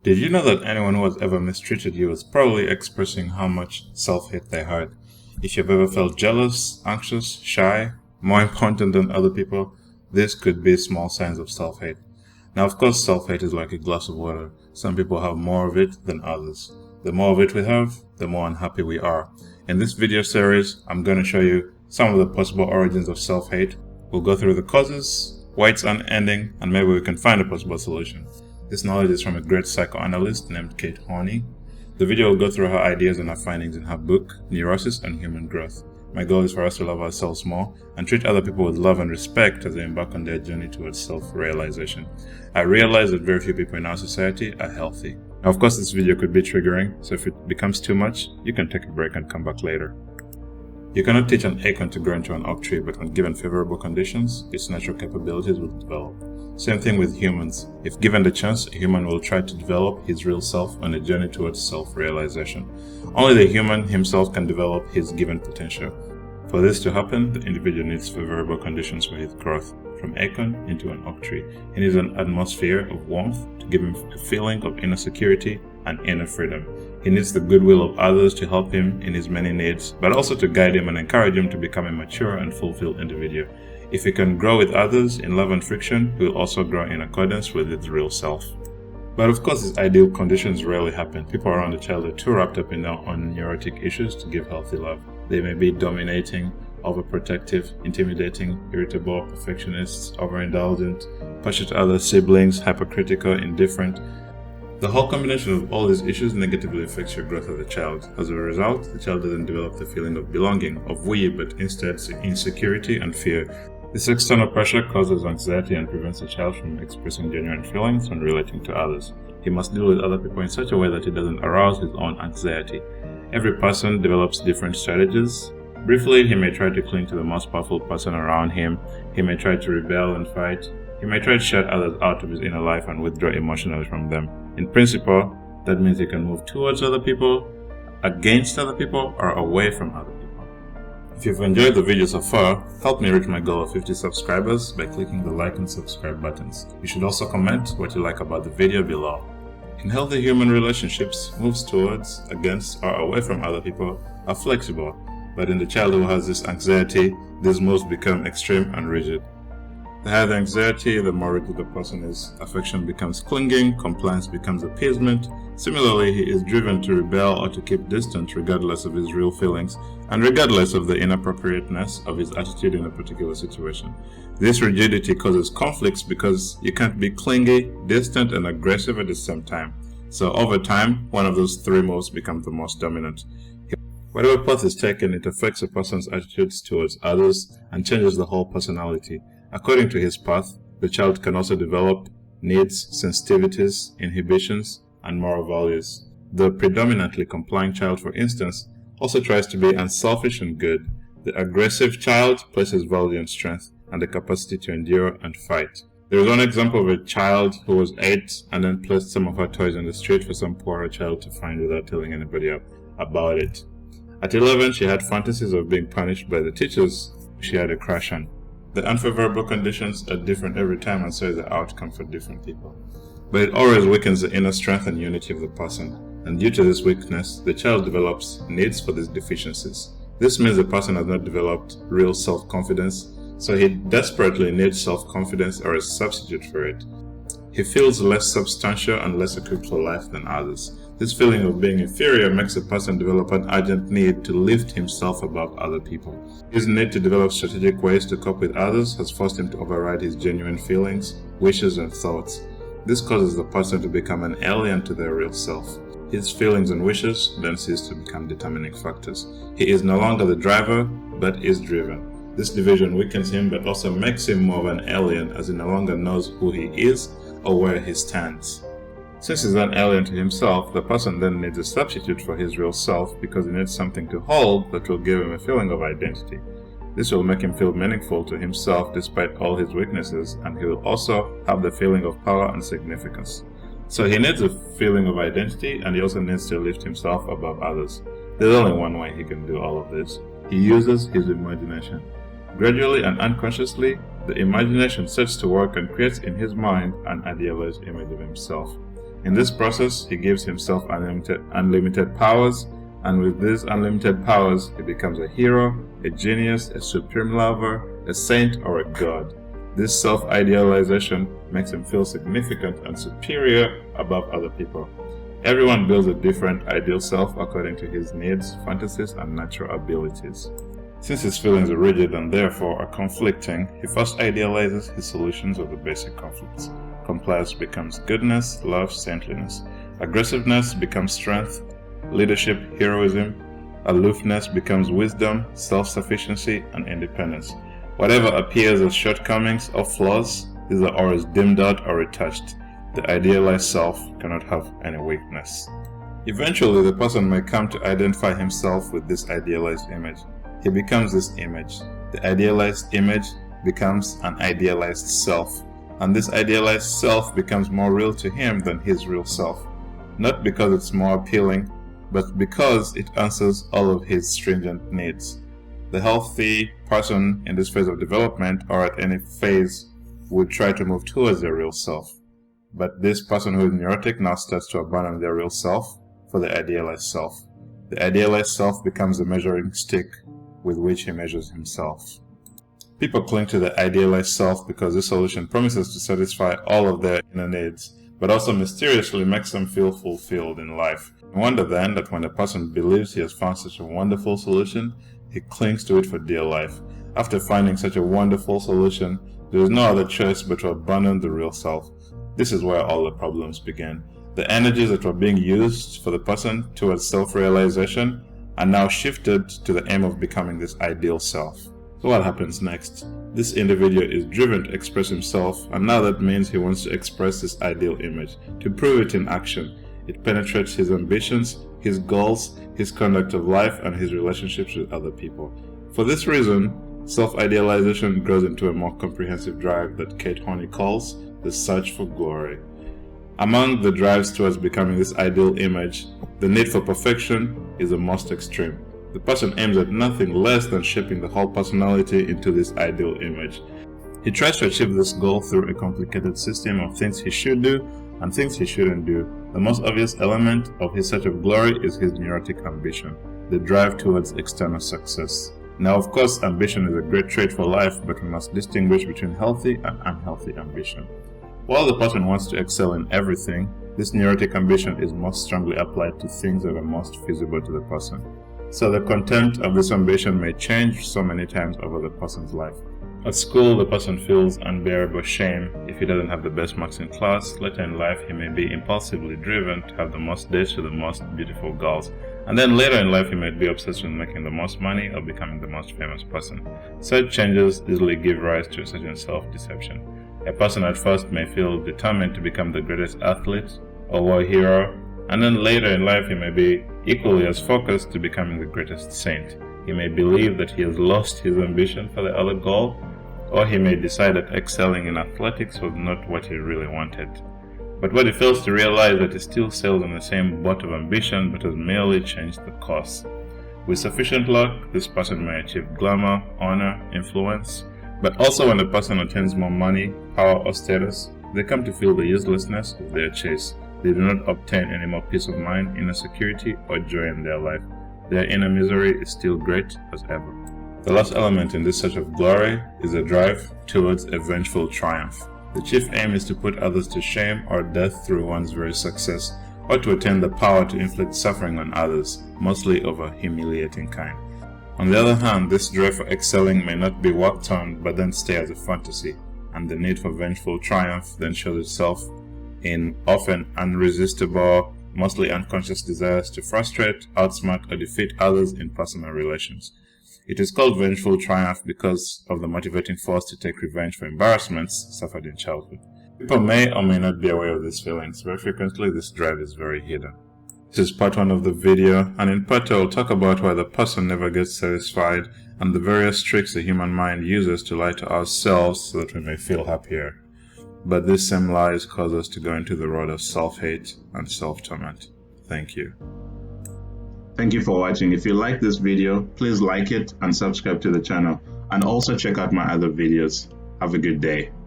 Did you know that anyone who has ever mistreated you is probably expressing how much self-hate they had? If you've ever felt jealous, anxious, shy, more important than other people, this could be small signs of self-hate. Now, of course, self-hate is like a glass of water. Some people have more of it than others. The more of it we have, the more unhappy we are. In this video series, I'm going to show you some of the possible origins of self-hate. We'll go through the causes, why it's unending, and maybe we can find a possible solution. This knowledge is from a great psychoanalyst named Karen Horney. The video will go through her ideas and her findings in her book, Neurosis and Human Growth. My goal is for us to love ourselves more and treat other people with love and respect as they embark on their journey towards self-realization. I realize that very few people in our society are healthy. Now, of course, this video could be triggering, so if it becomes too much, you can take a break and come back later. You cannot teach an acorn to grow into an oak tree, but when given favorable conditions, its natural capabilities will develop. Same thing with humans. If given the chance, a human will try to develop his real self on a journey towards self-realization. Only the human himself can develop his given potential. For this to happen, the individual needs favorable conditions for his growth, from acorn into an oak tree. He needs an atmosphere of warmth to give him a feeling of inner security and inner freedom. He needs the goodwill of others to help him in his many needs, but also to guide him and encourage him to become a mature and fulfilled individual. If he can grow with others in love and friction, he will also grow in accordance with his real self. But of course, these ideal conditions rarely happen. People around the child are too wrapped up in their own neurotic issues to give healthy love. They may be dominating, overprotective, intimidating, irritable, perfectionists, overindulgent, push at other siblings, hypercritical, indifferent. The whole combination of all these issues negatively affects your growth as a child. As a result, the child doesn't develop the feeling of belonging, of we, but instead insecurity and fear. This external pressure causes anxiety and prevents the child from expressing genuine feelings when relating to others. He must deal with other people in such a way that he doesn't arouse his own anxiety. Every person develops different strategies. Briefly, he may try to cling to the most powerful person around him. He may try to rebel and fight. He may try to shut others out of his inner life and withdraw emotionally from them. In principle, that means he can move towards other people, against other people, or away from other people. If you've enjoyed the video so far, help me reach my goal of 50 subscribers by clicking the like and subscribe buttons. You should also comment what you like about the video below. In healthy human relationships, moves towards, against, or away from other people are flexible, but in the child who has this anxiety, these moves become extreme and rigid. The higher the anxiety, the more rigid the person is. Affection becomes clinging, compliance becomes appeasement. Similarly, he is driven to rebel or to keep distant regardless of his real feelings and regardless of the inappropriateness of his attitude in a particular situation. This rigidity causes conflicts because you can't be clingy, distant, and aggressive at the same time. So over time, one of those three moves becomes the most dominant. Whatever path is taken, it affects a person's attitudes towards others and changes the whole personality. According to his path, the child can also develop needs, sensitivities, inhibitions, and moral values. The predominantly complying child, for instance, also tries to be unselfish and good. The aggressive child places value on strength and the capacity to endure and fight. There is one example of a child who was 8 and then placed some of her toys on the street for some poorer child to find without telling anybody about it. At 11, she had fantasies of being punished by the teachers she had a crush on. The unfavorable conditions are different every time, and so is the outcome for different people. But it always weakens the inner strength and unity of the person, and due to this weakness, the child develops needs for these deficiencies. This means the person has not developed real self-confidence, so he desperately needs self-confidence or a substitute for it. He feels less substantial and less equipped for life than others. This feeling of being inferior makes a person develop an urgent need to lift himself above other people. His need to develop strategic ways to cope with others has forced him to override his genuine feelings, wishes, and thoughts. This causes the person to become an alien to their real self. His feelings and wishes then cease to become determining factors. He is no longer the driver, but is driven. This division weakens him but also makes him more of an alien, as he no longer knows who he is or where he stands. Since he's an alien to himself, the person then needs a substitute for his real self because he needs something to hold that will give him a feeling of identity. This will make him feel meaningful to himself despite all his weaknesses, and he will also have the feeling of power and significance. So he needs a feeling of identity, and he also needs to lift himself above others. There's only one way he can do all of this. He uses his imagination. Gradually and unconsciously, The imagination sets to work and creates in his mind an idealized image of himself. In this process, he gives himself unlimited powers, and with these unlimited powers, he becomes a hero, a genius, a supreme lover, a saint, or a god. This self-idealization makes him feel significant and superior above other people. Everyone builds a different ideal self according to his needs, fantasies, and natural abilities. Since his feelings are rigid and therefore are conflicting, he first idealizes his solutions of the basic conflicts. Compliance becomes goodness, love, saintliness. Aggressiveness becomes strength, leadership, heroism. Aloofness becomes wisdom, self-sufficiency, and independence. Whatever appears as shortcomings or flaws, these are always dimmed out or retouched. The idealized self cannot have any weakness. Eventually, the person may come to identify himself with this idealized image. He becomes this image. The idealized image becomes an idealized self, and this idealized self becomes more real to him than his real self. Not because it's more appealing, but because it answers all of his stringent needs. The healthy person in this phase of development, or at any phase, would try to move towards their real self. But this person who is neurotic now starts to abandon their real self for the idealized self. The idealized self becomes a measuring stick with which he measures himself. People cling to the idealized self because this solution promises to satisfy all of their inner needs, but also mysteriously makes them feel fulfilled in life. I wonder then that when a person believes he has found such a wonderful solution, he clings to it for dear life. After finding such a wonderful solution, there is no other choice but to abandon the real self. This is where all the problems begin. The energies that were being used for the person towards self-realization are now shifted to the aim of becoming this ideal self. So what happens next? This individual is driven to express himself, and now that means he wants to express this ideal image, to prove it in action. It penetrates his ambitions, his goals, his conduct of life, and his relationships with other people. For this reason, self-idealization grows into a more comprehensive drive that Karen Horney calls the search for glory. Among the drives towards becoming this ideal image, the need for perfection is the most extreme. The person aims at nothing less than shaping the whole personality into this ideal image. He tries to achieve this goal through a complicated system of things he should do and things he shouldn't do. The most obvious element of his search of glory is his neurotic ambition, the drive towards external success. Now, of course, ambition is a great trait for life, but we must distinguish between healthy and unhealthy ambition. While the person wants to excel in everything, this neurotic ambition is most strongly applied to things that are most feasible to the person. So the content of this ambition may change so many times over the person's life. At school, the person feels unbearable shame if he doesn't have the best marks in class. Later in life, he may be impulsively driven to have the most dates to the most beautiful girls. And then later in life, he might be obsessed with making the most money or becoming the most famous person. Such changes easily give rise to a certain self-deception. A person at first may feel determined to become the greatest athlete or war hero, and then later in life he may be equally as focused to becoming the greatest saint. He may believe that he has lost his ambition for the other goal, or he may decide that excelling in athletics was not what he really wanted. But what he fails to realize is that he still sails on the same boat of ambition but has merely changed the course. With sufficient luck, this person may achieve glamour, honor, influence, but also when a person attains more money, power, or status, they come to feel the uselessness of their chase. They do not obtain any more peace of mind, inner security, or joy in their life. Their inner misery is still great as ever. The last element in this search of glory is a drive towards a vengeful triumph. The chief aim is to put others to shame or death through one's very success, or to attain the power to inflict suffering on others, mostly of a humiliating kind. On the other hand, this drive for excelling may not be worked on but then stay as a fantasy, and the need for vengeful triumph then shows itself in often unresistible, mostly unconscious desires to frustrate, outsmart, or defeat others in personal relations. It is called vengeful triumph because of the motivating force to take revenge for embarrassments suffered in childhood. People may or may not be aware of these feelings. Very frequently, this drive is very hidden. This is part 1 of the video, and in part 2 I'll talk about why the person never gets satisfied and the various tricks the human mind uses to lie to ourselves so that we may feel happier. But these same lies cause us to go into the road of self-hate and self-torment. Thank you. Thank you for watching. If you like this video, please like it and subscribe to the channel, and also check out my other videos. Have a good day.